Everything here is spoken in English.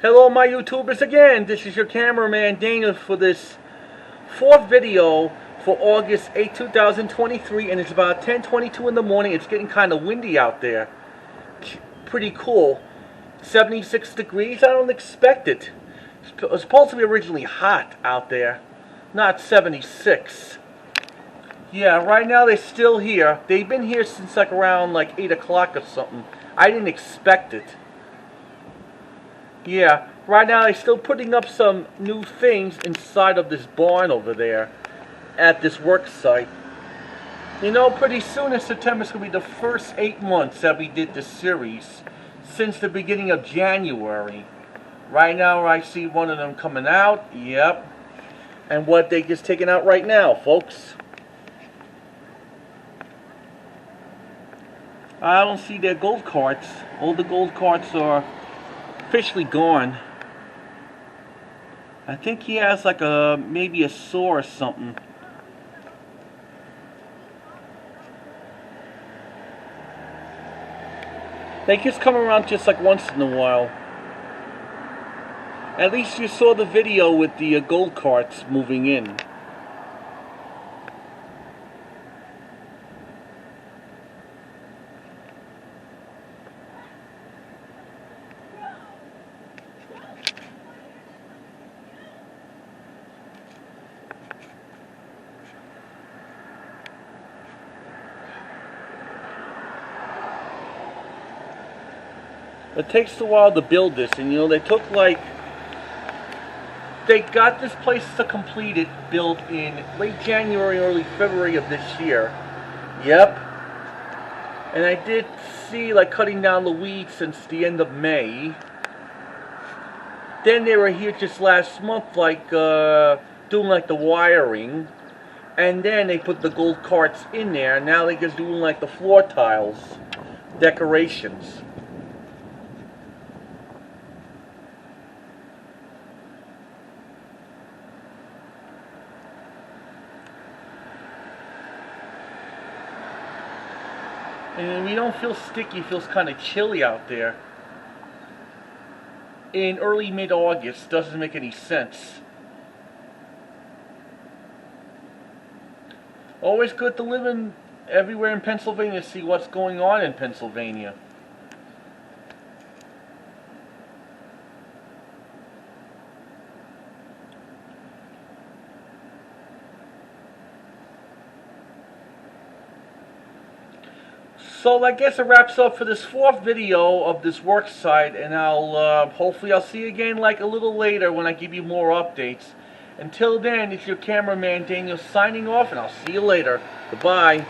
Hello my YouTubers again, this is your cameraman Dana for this fourth video for August 8, 2023, and it's about 10:22 in the morning. It's getting kind of windy out there. Pretty cool. 76 degrees, I don't expect it. It was supposed to be originally hot out there, not 76. Yeah, right now they're still here. They've been here since like around like 8 o'clock or something. I didn't expect it. Yeah, right now they're still putting up some new things inside of this barn over there at this work site. You know, pretty soon in September it's going to be the first 8 months that we did this series since the beginning of January. Right now I see one of them coming out, yep. And what they just taken out right now, folks. I don't see their gold carts. All the gold carts are officially gone. I think he has like maybe a saw or something. They just come around just like once in a while. At least you saw the video with the gold carts moving in. It takes a while to build this, and you know, they got this place to complete it, built in late January, early February of this year. Yep. And I did see like cutting down the weeds since the end of May. Then they were here just last month, like doing like the wiring. And then they put the gold carts in there. Now they're just doing like the floor tiles, decorations. And we don't feel sticky, it feels kind of chilly out there. In early mid-August, doesn't make any sense. Always good to live everywhere in Pennsylvania, see what's going on in Pennsylvania. So I guess it wraps up for this fourth video of this work site, and hopefully I'll see you again like a little later when I give you more updates. Until then, it's your cameraman Daniel signing off, and I'll see you later. Goodbye.